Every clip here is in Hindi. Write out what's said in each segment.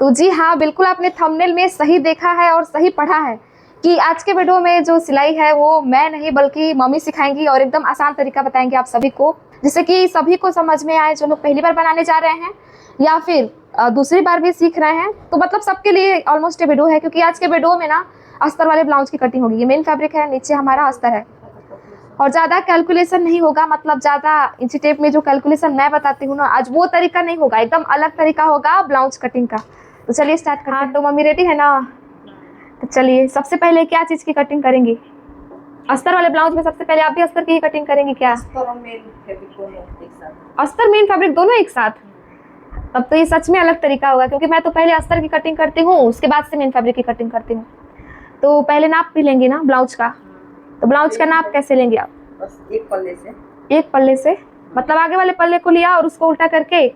तो जी हाँ, बिल्कुल आपने थंबनेल में सही देखा है और सही पढ़ा है कि आज के वीडियो में जो सिलाई है वो मैं नहीं बल्कि मम्मी सिखाएंगी और एकदम आसान तरीका बताएंगे आप सभी को, जिससे कि सभी को समझ में आए, जो लोग पहली बार बनाने जा रहे हैं या फिर दूसरी बार भी सीख रहे हैं। तो मतलब सबके लिए ऑलमोस्ट ये वीडियो है, क्योंकि आज के वीडियो में ना अस्तर वाले ब्लाउज की कटिंग होगी। ये मेन फैब्रिक है, नीचे हमारा अस्तर है और ज़्यादा कैलकुलेशन नहीं होगा। मतलब ज़्यादा इंची टेप में जो कैलकुलेशन मैं बताती हूँ ना, आज वो तरीका नहीं होगा, एकदम अलग तरीका होगा ब्लाउज कटिंग का। तो चलिए स्टार्ट करते हैं। तो मम्मी रेडी है ना? तो चलिए, सबसे पहले क्या चीज़ की कटिंग करेंगी? अस्तर वाले ब्लाउज में सबसे पहले आप भी अस्तर की ही कटिंग करेंगी क्या? अस्तर मेन फैब्रिक दोनों एक साथ? तब तो ये सच में अलग तरीका होगा, क्योंकि मैं तो पहले अस्तर की कटिंग करती हूँ, उसके बाद से मेन फैब्रिक की कटिंग करती हूँ। तो पहले नाप भी लेंगे ना ब्लाउज का? तो ब्लाउज का नाप कैसे लेंगे आप? बस एक पल्ले से। एक पल्ले से मतलब आगे वाले पल्ले को लिया और उसको उल्टा करके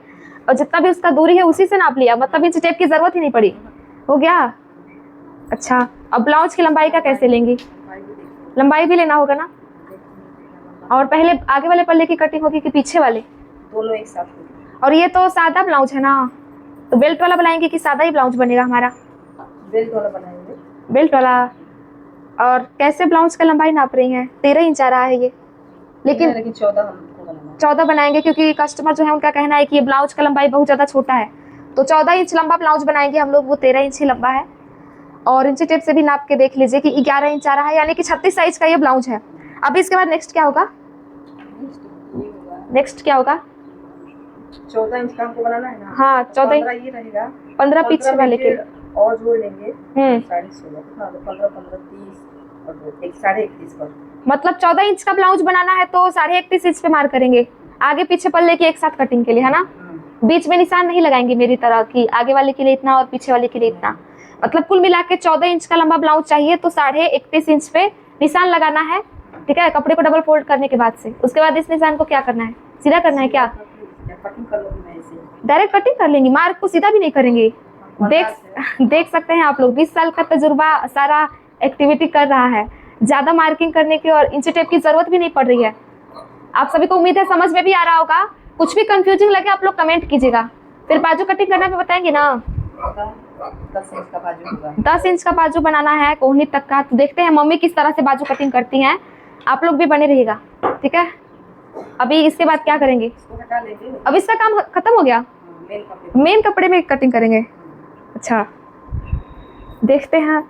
और जितना भी उसका दूरी है उसी से नाप लिया, मतलब इंच टेप की जरूरत ही नहीं पड़ी। हो गया? अच्छा, अब ब्लाउज की लंबाई का कैसे लेंगी? लंबाई भी लेना होगा ना? और पहले आगे वाले पल्ले की कटिंग होगी कि पीछे वाले? दोनों एक साथ होगी। और ये तो सादा ब्लाउज है ना, तो बेल्ट वाला बनाएंगे कि सादा ही ब्लाउज बनेगा हमारा? बेल्ट वाला बनाएंगे। बेल्ट वाला। और कैसे ब्लाउज का लंबाई नाप रही हैं? 13 इंच आ रहा है ये, लेकिन 14 हमको बनाना है। 14 बनाएंगे, क्योंकि कस्टमर जो है उनका कहना है कि ये ब्लाउज का लंबाई बहुत ज़्यादा छोटा है। तो 14 इंच लंबा ब्लाउज बनाएंगे हम लोग, वो 13 इंच ही लंबा है। और इंची टेप से भी नाप के देख लीजिए कि 11 इंच आ रहा है, यानी कि 36 साइज का ये ब्लाउज है। अभी इसके बाद नेक्स्ट क्या होगा? नेक्स्ट क्या होगा? 14 इंच का हमको बनाना है ना। हाँ, 14 ये रहेगा। 15 पीछे वाले के और जोड़ लेंगे 16.5। हाँ, तो 15 15 30 और 31.5 पर। मतलब 14 इंच का ब्लाउज बनाना है तो 31.5 इंच पे मार करेंगे, आगे पीछे पल्ले की एक साथ कटिंग के लिए, है ना? बीच में निशान नहीं लगाएंगे मेरी तरह की, आगे वाले के लिए इतना और पीछे वाले के लिए इतना। मतलब कुल मिला के 14 इंच का लंबा ब्लाउज चाहिए, तो 31.5 इंच पे निशान लगाना है। ठीक है, कपड़े को डबल फोल्ड करने के बाद से उसके बाद इस निशान को क्या करना है? सीधा करना है क्या? कटिंग कर लूंगी मैं इसे। डायरेक्ट कटिंग कर लेंगी, मार्क को सीधा भी नहीं करेंगे। देख सकते हैं आप लोग, 20 साल का तजुर्बा सारा एक्टिविटी कर रहा है, ज़्यादा मार्किंग करने की और इंची टेप की जरूरत भी नहीं पड़ रही है। आप सभी को उम्मीद है समझ में भी आ रहा होगा। कुछ भी कंफ्यूजिंग लगे आप लोग कमेंट कीजिएगा, फिर बाजू कटिंग करना भी बताएंगे ना। 10 इंच का बाजू होगा। 10 इंच का बाजू बनाना है कोहनी तक का। तो देखते हैं मम्मी किस तरह से बाजू कटिंग करती हैं, आप लोग भी बने रहिएगा, ठीक है? अभी इसके बाद क्या करेंगे? अब इसका काम खत्म हो गया, मेन कपड़े में कटिंग करेंगे। अच्छा, देखते हैं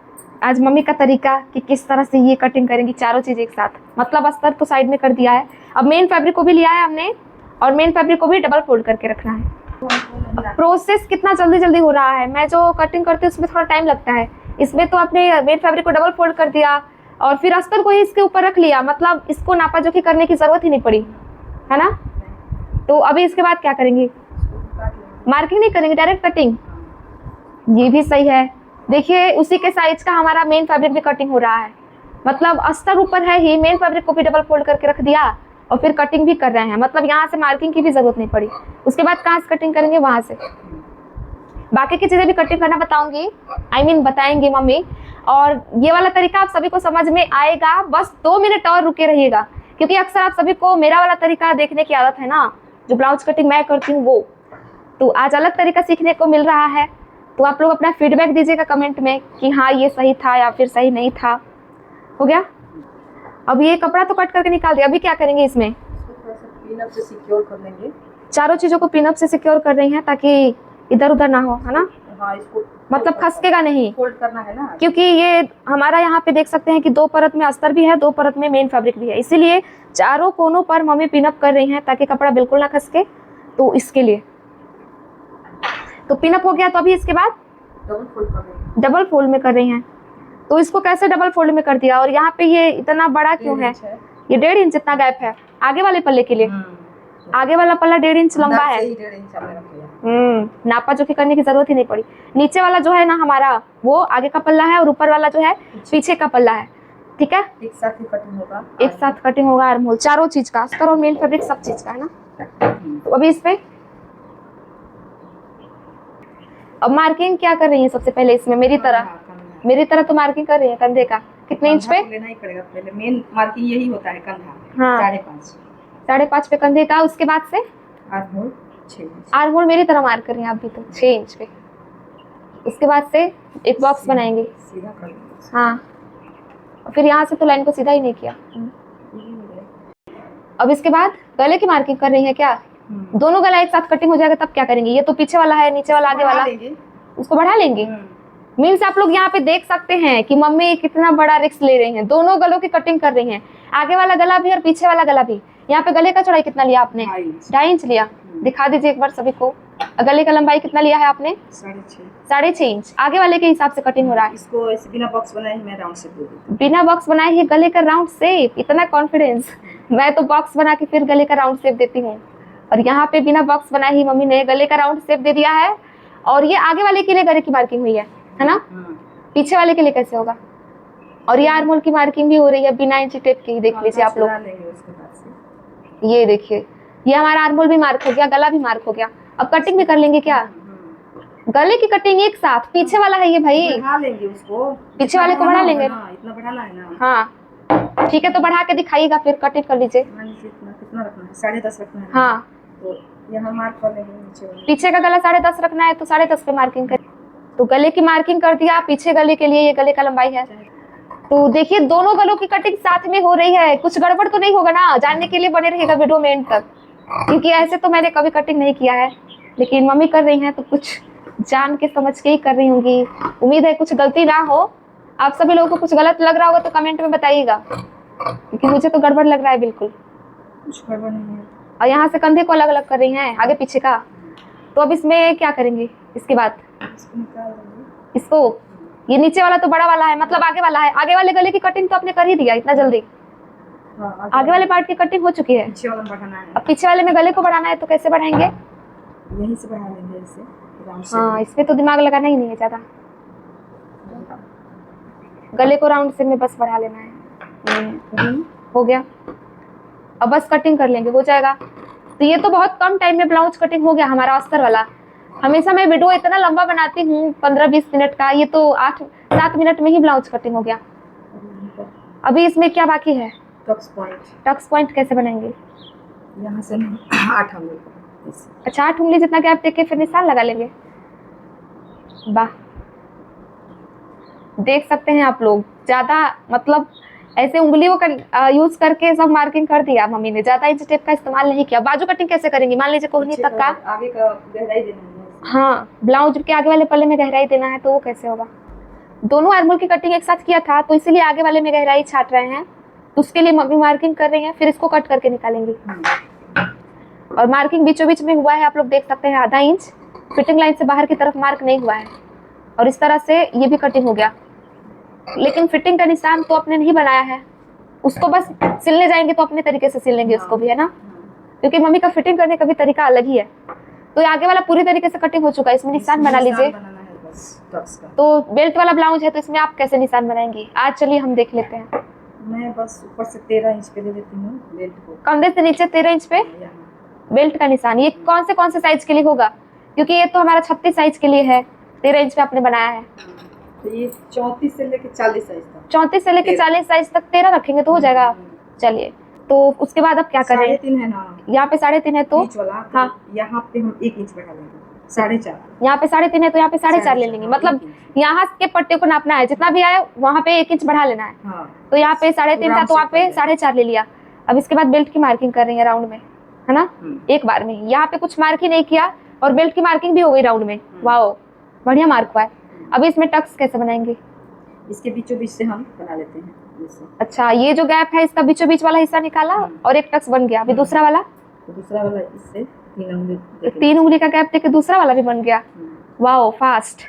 आज मम्मी का तरीका कि किस तरह से ये कटिंग करेंगी चारों चीज़ एक साथ। मतलब अस्तर तो साइड में कर दिया है, अब मेन फैब्रिक को भी लिया है हमने और मेन फैब्रिक को भी डबल फोल्ड करके रखना है। प्रोसेस कितना जल्दी जल्दी हो रहा है, मैं जो कटिंग करती हूँ उसमें थोड़ा टाइम लगता है, इसमें तो आपने मेन फैब्रिक को डबल फोल्ड कर दिया और फिर अस्तर को ही इसके ऊपर रख लिया, मतलब इसको नापा जोखी करने की जरूरत ही नहीं पड़ी, है ना? तो अभी इसके बाद क्या करेंगी? मार्किंग नहीं करेंगे, डायरेक्ट कटिंग। ये भी सही है। देखिए, उसी के साइज का हमारा मेन फैब्रिक भी कटिंग हो रहा है, मतलब अस्तर ऊपर है ही, मेन फैब्रिक को भी डबल फोल्ड करके रख दिया और फिर कटिंग भी कर रहे हैं। मतलब यहाँ से मार्किंग की भी जरूरत नहीं पड़ी। उसके बाद कहाँ से कटिंग करेंगे? वहाँ से। बाकी की चीज़ें भी कटिंग करना बताऊंगी, बताएंगी मम्मी। और ये वाला तरीका आप सभी को समझ में आएगा, बस 2 मिनट और रुके रहिएगा, क्योंकि अक्सर आप सभी को मेरा वाला तरीका देखने की आदत है ना, जो ब्लाउज कटिंग मैं करती हूँ वो। तो आज अलग तरीका सीखने को मिल रहा है, तो आप लोग अपना फीडबैक दीजिएगा कमेंट में कि हाँ ये सही था या फिर सही नहीं था। हो गया? अब ये कपड़ा तो कट करके निकाल दिया, अभी क्या करेंगे इसमें? पिनअप से सिक्योर कर लेंगे। चारों चीज़ों को पिनअप से सिक्योर कर रही हैं ताकि इधर उधर ना हो, है ना? हाँ, इसको मतलब खसकेगा नहीं, फोल्ड करना है ना, क्योंकि ये हमारा यहाँ पे देख सकते हैं कि 2 परत में अस्तर भी है, 2 परत में मेन फैब्रिक भी है, इसीलिए चारों कोनों पर मम्मी पिनअप कर रही हैं ताकि कपड़ा बिल्कुल ना खसके। तो इसके लिए तो पिनअप हो गया, तो अभी इसके बाद डबल फोल्ड कर लेंगे। डबल फोल्ड में कर रही हैं। तो इसको कैसे डबल फोल्ड में कर दिया? और यहाँ पे ये इतना बड़ा क्यों है? ये 1.5 इंच इतना गैप है आगे वाले पल्ले के लिए। आगे वाला पल्ला 1.5 इंच लंबा है। 1.5 इंच हमने रख लिया। नापा जोखी करने की जरूरत ही नहीं पड़ी। नीचे वाला जो है ना हमारा, वो आगे का पल्ला है और ऊपर वाला जो है पीछे का पल्ला है, ठीक है? एक साथ ही कटिंग होगा। एक साथ कटिंग होगा आर्म होल, चारों चीज का, अस्तर और मेन फैब्रिक सब चीज का, है ना? तो अभी इस पे अब मार्किंग क्या कर रही है सबसे पहले इसमें? मेरी तरह तो मार्किंग कर रही है कंधे का। कितने इंच पे? लेना ही पड़ेगा, पहले मेन मार्किंग यही होता है कंधा। हाँ, 5.5 पे कंधे का। उसके बाद से arm hole 6 inch. Arm hole मेरी तरह मार्क कर रही हैं आप भी, तो 6 इंच पे। उसके बाद से एक बॉक्स बनाएंगे। सीधा कर देंगे। हाँ, फिर यहाँ से तो लाइन को सीधा ही नहीं किया। अब इसके बाद गले की मार्किंग कर रही है क्या? दोनों गला एक साथ कटिंग हो जाएगा तब क्या करेंगे? ये तो पीछे वाला है, नीचे वाला आगे वाला, उसको बढ़ा लेंगे। मीन्स आप लोग यहाँ पे देख सकते हैं कि मम्मी कितना बड़ा रिस्क ले रही हैं, दोनों गलों की कटिंग कर रही हैं, आगे वाला गला भी और पीछे वाला गला भी। यहाँ पे गले का चौड़ाई कितना लिया आपने? 2.5 इंच लिया। दिखा दीजिए एक बार सभी को, गले का लंबाई कितना लिया है आपने? 6.5 इंच। आगे वाले के हिसाब से कटिंग हो रहा है। इसको ऐसे बिना बॉक्स बनाए मैं राउंड शेप दे दूँ। बिना बॉक्स बनाए ही गले का राउंड शेप, इतना कॉन्फिडेंस। मैं तो बॉक्स बना के फिर गले का राउंड शेप देती हूँ, और यहाँ पे बिना बॉक्स बनाए ही मम्मी ने गले का राउंड शेप दे दिया है। और ये आगे वाले के लिए गले की मार्किंग हुई है ना? पीछे वाले के लिए कैसे होगा? और ये आर्महोल की मार्किंग भी हो रही है बिना इंची टेप की। देख लीजिए आप लोग, ये देखिए, ये हमारा आर्महोल भी मार्क हो गया, गला भी मार्क हो गया। अब कटिंग भी कर लेंगे क्या? गले की कटिंग एक साथ। पीछे वाला है ये भाई, बढ़ा लेंगे उसको, पीछे वाले को बढ़ा लेंगे। इतना बढ़ाना है ना? हाँ ठीक है, तो बढ़ा के दिखाइएगा, फिर कटिंग कर लीजिए। कितना रखना है? 10.5 रखना है। हाँ, तो यहाँ मार्क कर लेंगे नीचे वाला। पीछे का गला 10.5 रखना है, तो 10.5 पे मार्किंग कर। तो गले की मार्किंग कर दिया। पीछे गले के लिए ये गले का लंबाई है। तो देखिए दोनों गलों की कटिंग साथ में हो रही है, कुछ गड़बड़ तो नहीं होगा ना? जानने के लिए बने रहेगा वीडियो में एंड तक, क्योंकि ऐसे तो मैंने कभी कटिंग नहीं किया है, लेकिन मम्मी कर रही हैं तो कुछ जान के समझ के ही कर रही होंगी। उम्मीद है कुछ गलती ना हो। आप सभी लोगों को कुछ गलत लग रहा होगा तो कमेंट में बताइएगा, क्योंकि मुझे तो गड़बड़ लग रहा है बिल्कुल। कुछ गड़बड़ नहीं है। और यहाँ से कंधे को अलग अलग कर रही हैं, आगे पीछे का। तो अब इसमें क्या करेंगे इसके बाद? इसको, ये नीचे वाला तो बड़ा वाला है, मतलब आगे वाला है। आगे वाले गले की कटिंग तो आपने कर ही दिया इतना जल्दी। आगे वाले पार्ट की कटिंग हो चुकी है, पीछे वाला बढ़ाना है। अब पीछे वाले में गले को बढ़ाना है, तो कैसे बढ़ाएंगे? यहीं से बढ़ा लेंगे इसे। हाँ, इसमें तो दिमाग लगाना ही नहीं है ज्यादा, गले को राउंड से में बस बढ़ा लेना है। हो गया। अब बस कटिंग कर लेंगे, हो जाएगा। तो ये तो बहुत कम टाइम में ब्लाउज कटिंग हो गया हमारा अस्तर वाला। हमेशा मैं वीडियो इतना लंबा बनाती हूँ 15-20 मिनट का, ये तो 8-7 मिनट में ही ब्लाउज कटिंग हो गया। अभी इसमें क्या बाकी है? Tux point. टक्स पॉइंट कैसे बनाएंगे? यहाँ से 8 उंगली। अच्छा, 8 उंगली जितना गैप देके फिर निशान लगा लेंगे। वाह, देख सकते हैं आप लोग, ज्यादा मतलब ऐसे उंगलियों का यूज करके सब मार्किंग कर दिया मम्मी ने, ज्यादा इंच टेप का इस्तेमाल नहीं किया। बाजू कटिंग कैसे करेंगे? मान लीजिए कोहनी तक का आगे का गहराई देना है। हाँ, ब्लाउज के आगे वाले पल्ले में गहराई देना है, तो वो कैसे होगा? दोनों आर्महोल की कटिंग एक साथ किया था, तो इसीलिए आगे वाले में गहराई छाट रहे हैं, तो उसके लिए मम्मी मार्किंग कर रही हैं। फिर इसको कट करके निकालेंगे। और मार्किंग बीचों बीच में हुआ है, आप लोग देख सकते हैं, आधा इंच। फिटिंग लाइन से बाहर की तरफ मार्क नहीं हुआ है। और इस तरह से ये भी कटिंग हो गया, लेकिन फिटिंग का निशान तो आपने नहीं बनाया है। उसको बस सिलने जाएंगे तो अपने तरीके से सिल लेंगे उसको भी, है ना? क्योंकि मम्मी का फिटिंग करने का भी तरीका अलग ही है। तो ये आगे वाला पूरी तरीके से कटिंग हो चुका है, इसमें निशान बना लीजिए। तो बेल्ट वाला ब्लाउज है, तो इसमें आप कैसे निशान बनाएंगे? आज चलिए हम देख लेते हैं। मैं बस ऊपर से 13 इंच पे दे देती हूँ बेल्ट को, कंधे से नीचे 13 इंच पे बेल्ट का निशान। ये कौन से साइज के लिए होगा? क्योंकि ये तो हमारा 36 साइज के लिए है, 13 इंच पे आपने बनाया है। तो ये 34 से लेके 40 साइज तक, 34 से लेके 40 साइज तक 13 रखेंगे तो हो जाएगा। चलिए, तो उसके बाद अब क्या करें? 3.5 है ना, यहाँ पे 3.5 है, तो बीच वाला, तो हाँ, यहाँ पे हम 1 इंच बढ़ा लेंगे। 4.5, यहाँ पे 3.5 है, तो यहाँ पे 4.5 ले लेंगे। मतलब यहाँ के पट्टे को नापना है, जितना भी आए वहाँ पे 1 इंच बढ़ा लेना है। तो यहाँ पे 3.5 था, तो वहाँ पे 4.5 ले लिया। अब इसके बाद बेल्ट की मार्किंग कर रही है राउंड में, है ना? एक बार में यहाँ पे कुछ मार्क ही नहीं किया, और बेल्ट की मार्किंग भी हो गई राउंड में। वाओ, बढ़िया मार्क हुआ है। अब इसमें टक्स कैसे बनाएंगे? इसके बीचों बीच से हम बना लेते हैं। अच्छा, ये जो गैप है इसका बीचों बीच वाला हिस्सा निकाला और एक टक्स बन गया। अभी दूसरा वाला, तो दूसरा वाला इससे 3 उंगली का गैप देके दूसरा वाला भी बन गया। Wow, fast.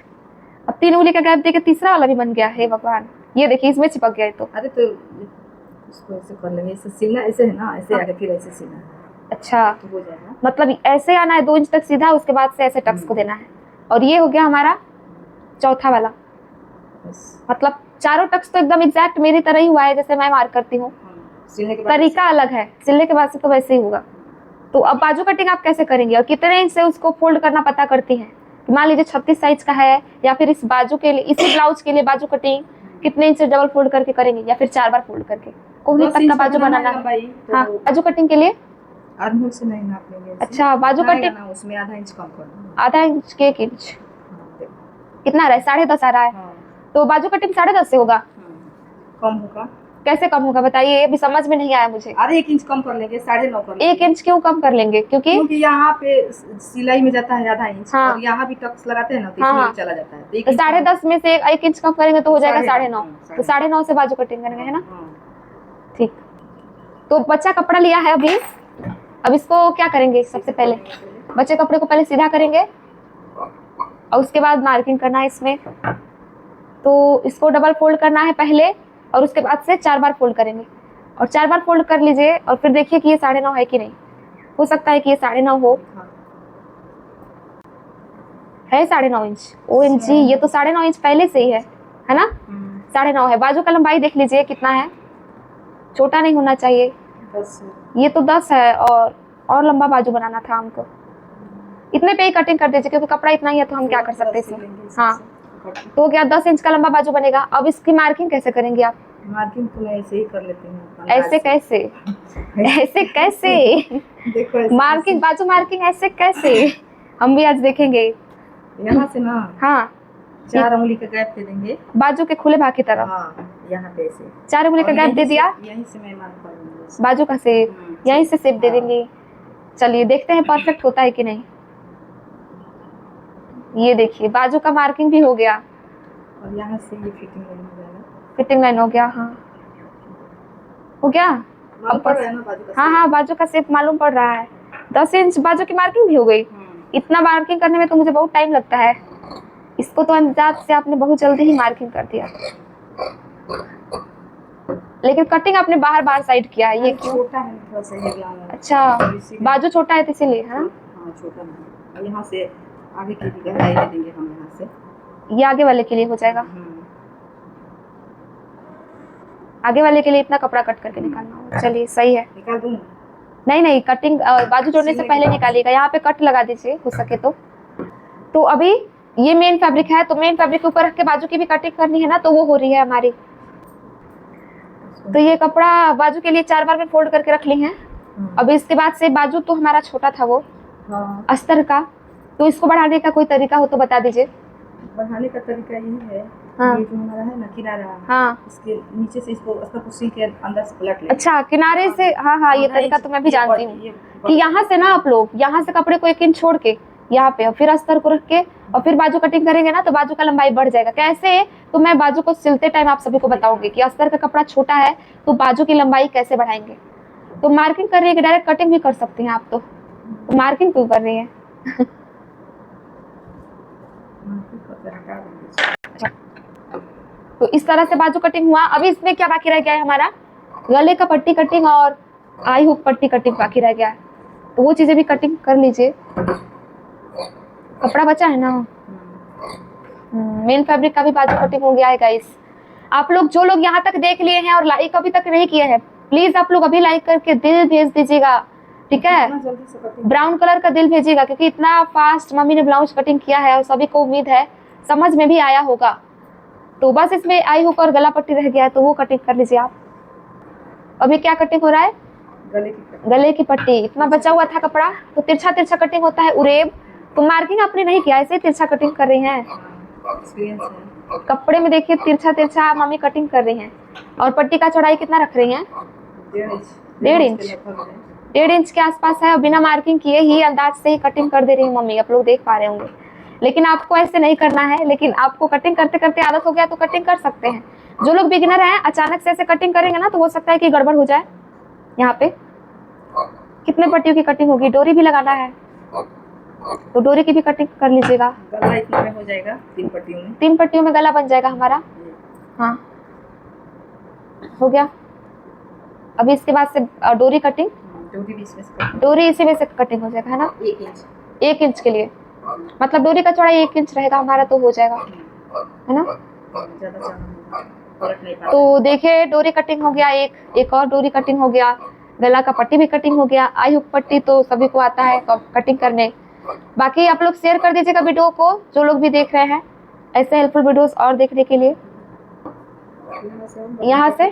अब 3 उंगली का गैप देके तीसरा वाला भी बन गया। हे भगवान, ये देखिए इसमें चिपक गया है। तो अरे तो इसको ऐसे कर लेंगे, ऐसे सिलना, ऐसे है ना, ऐसे आगे फिर ऐसे सिलना। अच्छा, तो हो जाएगा। मतलब ऐसे आना है 2 इंच तक सीधा, उसके बाद से ऐसे टक्स को देना है। और ये हो गया हमारा चौथा वाला। मतलब चारों टक्स तो एकदम एग्जैक्ट मेरी तरह ही हुआ है, जैसे मैं मार्क करती हूँ। तरीका अलग है, सिलने के बाद से तो वैसे ही होगा। तो अब बाजू कटिंग आप कैसे करेंगे और कितने इंच से उसको फोल्ड करना पता करती हैं? मान लीजिए 36 साइज का है, या फिर इस बाजू के लिए, इसी ब्लाउज के लिए बाजू कटिंग कितने इंच से डबल फोल्ड करके करेंगे, या फिर 4 बार फोल्ड करके? कोहनी तक का बाजू बनाना है। हाँ, बाजू कटिंग के लिए आर्महोल से नहीं नाप लेंगे। अच्छा, बाजू कटिंग उसमें आधा इंच कम कर दूंगा। आधा इंच के 1 इंच। कितना आ रहा है? 10.5 आ रहा है। हाँ। तो बाजू कटिंग 10.5 से होगा? कम होगा। कैसे कम होगा बताइए, ये भी समझ में नहीं आया मुझे। अरे 1 इंच कम कर लेंगे, 9.5 कर लेंगे। 1 इंच क्यों कम कर लेंगे? क्योंकि यहाँ पे सिलाई में जाता है आधा इंच। हाँ। और यहाँ भी टक्स लगाते हैं ना, तो हाँ, इसमें हाँ। भी चला जाता है। तो 1 इंच 10.5 में से 1 इंच कम करेंगे तो हो जाएगा 9.5। हाँ, तो 9.5 से बाजू कटिंग करेंगे, है ना? हाँ। ठीक। तो बच्चा कपड़ा लिया है अभी, अब इसको क्या करेंगे? सबसे पहले बच्चे कपड़े को पहले सीधा करेंगे और उसके बाद मार्किंग करना है इसमें। तो इसको डबल फोल्ड करना है पहले और उसके बाद से 4 बार फोल्ड करेंगे। और 4 बार फोल्ड कर लीजिए और फिर देखिए कि ये 9.5 है कि नहीं। हो सकता है कि ये 9.5 हो। है 9.5 इंच। OMG, ये तो 9.5 इंच पहले से ही है ना? 9.5 है। बाजू का लंबाई देख लीजिए कितना है, छोटा नहीं होना चाहिए। 10। ये तो 10 है और लंबा बाजू बनाना था हमको। इतने पे ही कटिंग कर दीजिए क्योंकि कपड़ा इतना ही है तो हम क्या कर सकते हैं इसमें। हाँ, तो क्या 10 इंच का लंबा बाजू बनेगा। अब इसकी मार्किंग कैसे करेंगे आप? मार्किंग तो ऐसे ही कर लेते हैं। ऐसे कैसे? ऐसे कैसे? देखो ऐसे मार्किंग, बाजू मार्किंग ऐसे कैसे? हम भी आज देखेंगे। यहाँ से ना, हाँ, 4 उंगली का गैप दे देंगे बाजू के खुले भाग की तरफ। हाँ, यहाँ पे ऐसे 4 उंगली का गैप दे दिया, यहीं से मैं मार्क कर दूंगी। बाजू का शेप यहीं से शेप दे देंगे। चलिए देखते हैं परफेक्ट होता है कि नहीं। ये देखिए बाजू का मार्किंग भी हो गया और यहाँ से ये फिटिंग लाइन हो जाएगा। फिटिंग लाइन हो गया। हाँ, हो गया। अब बस हाँ, बाजू का शेप मालूम पड़ रहा है। 10 इंच बाजू की मार्किंग भी हो गई। इतना मार्किंग करने में तो मुझे बहुत टाइम लगता है। इसको तो अंदाज से आपने बहुत जल्दी ही मार्किंग कर दिया, लेकिन कटिंग आपने बाहर साइड किया है। ये क्यों? छोटा है थोड़ा सा ये ग्राउंड। अच्छा, बाजू छोटा है तो इसीलिए है ना? हाँ, छोटा है। यहाँ से आगे की भी गहराई दे देंगे हम। यहाँ से ये आगे वाले के लिए हो जाएगा। आगे वाले के लिए इतना कपड़ा कट करके निकालना होगा। चलिए सही है। निकाल दूँ? नहीं, कटिंग बाजू जोड़ने से पहले निकालिएगा। यहाँ पे कट लगा दीजिए हो सके तो अभी ये मेन फैब्रिक है, तो मेन फैब्रिक के ऊपर रख के बाजू की भी कटिंग करनी है ना, तो वो हो रही है हमारी। तो ये कपड़ा बाजू के लिए 4 बार में फोल्ड करके रख ली है। अब इसके बाद से बाजू तो हमारा छोटा था वो अस्तर का, तो इसको बढ़ाने का कोई तरीका हो तो बता दीजिए। बढ़ाने का तरीका यही है, हाँ। ये जो हमारा है ना किनारा, हाँ, इसके नीचे से इसको अस्तर को सील के अंदर से पलट ले। अच्छा, किनारे से। हाँ, ये तरीका तो मैं भी जानती हूँ कि यहाँ से ना आप लोग यहाँ से कपड़े को 1 इंच छोड़ के यहाँ पे और फिर अस्तर को रख के और फिर बाजू कटिंग करेंगे ना, तो बाजू का लंबाई बढ़ जाएगा। कैसे? तो मैं बाजू को सिलते टाइम आप सभी को बताऊंगी कि अस्तर का कपड़ा छोटा है तो बाजू की लंबाई कैसे बढ़ाएंगे। तो मार्किंग कर रही है कि डायरेक्ट कटिंग भी कर सकती हैं आप? तो मार्किंग क्यों कर रही है? तो इस तरह से बाजू कटिंग हुआ। अभी इसमें क्या बाकी रह गया है हमारा? गले का पट्टी कटिंग और आई हुक पट्टी कटिंग बाकी रह गया है, तो वो चीजें भी कटिंग कर लीजिए। कपड़ा बचा है ना। मेन फैब्रिक का भी बाजू कटिंग हो गया है गाइस। आप लोग जो लोग यहाँ तक देख लिए हैं और लाइक अभी तक नहीं किए हैं, प्लीज आप लोग अभी लाइक करके दिल भेज दीजिएगा, ठीक है? ब्राउन कलर का दिल भेजिएगा, क्योंकि इतना फास्ट मम्मी ने ब्लाउज कटिंग किया है और सभी को उम्मीद है समझ में भी आया होगा। तो बस इसमें आई हुक और गला पट्टी रह गया है, तो वो कटिंग कर लीजिए आप। अभी क्या कटिंग हो रहा है? गले की पट्टी। इतना बचा हुआ था कपड़ा, तो तिरछा तिरछा कटिंग होता है उरेब। तो मार्किंग आपने नहीं किया, ऐसे तिरछा कटिंग कर रही हैं। कपड़े में देखिए तिरछा तिरछा मम्मी कटिंग कर रही हैं। और पट्टी का चौड़ाई कितना रख रही हैं? 1.5 इंच। 1.5 इंच के आसपास है। बिना मार्किंग किए ही अंदाज से ही कटिंग कर दे रही है मम्मी, आप लोग देख पा रहे होंगे। लेकिन आपको ऐसे नहीं करना है, लेकिन आपको कटिंग करते करते आदत हो गया तो कटिंग कर सकते हैं। जो लोग बिगिनर हैं, अचानक से ऐसे कटिंग करेंगे ना, तो हो सकता है कि गड़बड़ हो जाए। यहाँ पे कितने पट्टियों की कटिंग होगी? डोरी भी लगाना है, तो डोरी की भी कटिंग कर लीजिएगा। गला इतना में हो जाएगा 3 पट्टियों में। 3 पट्टियों में गला बन जाएगा हमारा। हाँ, हो गया। अभी इसके बाद से डोरी कटिंग, डोरी इसी में से कटिंग हो जाएगा, है ना? 1 इंच के लिए, मतलब डोरी का चौड़ाई 1 इंच रहेगा हमारा, तो हो जाएगा, है ना? तो देखिए डोरी कटिंग हो गया, एक और डोरी कटिंग हो गया, गला का पट्टी भी कटिंग हो गया। आई हुक पट्टी तो सभी को आता है कटिंग करने। बाकी आप लोग शेयर कर दीजिएगा वीडियो को, जो लोग भी देख रहे हैं ऐसे हेल्पफुल वीडियोस और देखने के लिए। यहाँ से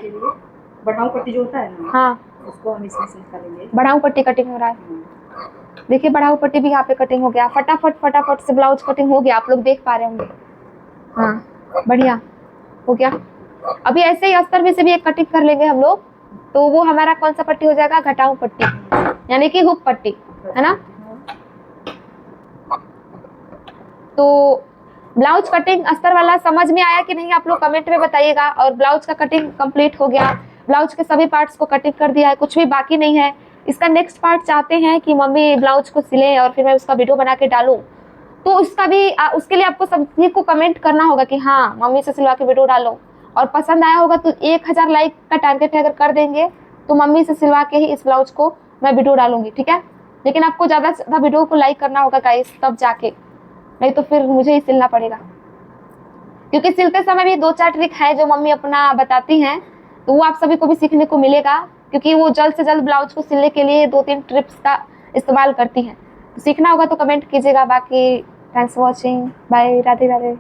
बढ़ाऊ पट्टी जो होता है ना, हाँ, उसको हम इसमें से निकालेंगे। बढ़ाऊ पट्टी कटिंग हो रहा है। देखिए बढ़ाऊ पट्टी भी यहाँ पे कटिंग हो गया। फटाफट से ब्लाउज कटिंग हो गया, आप लोग देख पा रहे होंगे। हाँ बढ़िया हो गया। अभी ऐसे ही अस्तर में से भी एक कटिंग कर लेंगे हम लोग, तो वो हमारा कौन सा पट्टी हो जाएगा, घटाऊ पट्टी, यानी कि हुक पट्टी, है ना। तो ब्लाउज कटिंग अस्तर वाला समझ में आया कि नहीं, आप लोग कमेंट में बताइएगा। और ब्लाउज का कटिंग कंप्लीट हो गया, ब्लाउज के सभी पार्ट्स को कटिंग कर दिया है, कुछ भी बाकी नहीं है। इसका नेक्स्ट पार्ट चाहते हैं कि मम्मी ब्लाउज को सिले और फिर मैं उसका वीडियो बना के डालूं, तो उसका भी उसके लिए आपको सभी को कमेंट करना होगा कि हाँ मम्मी से सिलवा के वीडियो डालो। और पसंद आया होगा तो 1000 लाइक का टारगेट अगर कर देंगे तो मम्मी से सिलवा के ही इस ब्लाउज को मैं वीडियो डालूंगी, ठीक है। लेकिन आपको ज़्यादा से ज़्यादा वीडियो को लाइक करना होगा गाइस, तब जाके, नहीं तो फिर मुझे ही सिलना पड़ेगा। क्योंकि सिलते समय भी 2-4 ट्रिक है जो मम्मी अपना बताती हैं, तो वो आप सभी को भी सीखने को मिलेगा। क्योंकि वो जल्द से जल्द ब्लाउज को सिलने के लिए 2-3 ट्रिप्स का इस्तेमाल करती हैं। तो सीखना होगा तो कमेंट कीजिएगा। बाकी thanks for watching, bye, Radhe Radhe.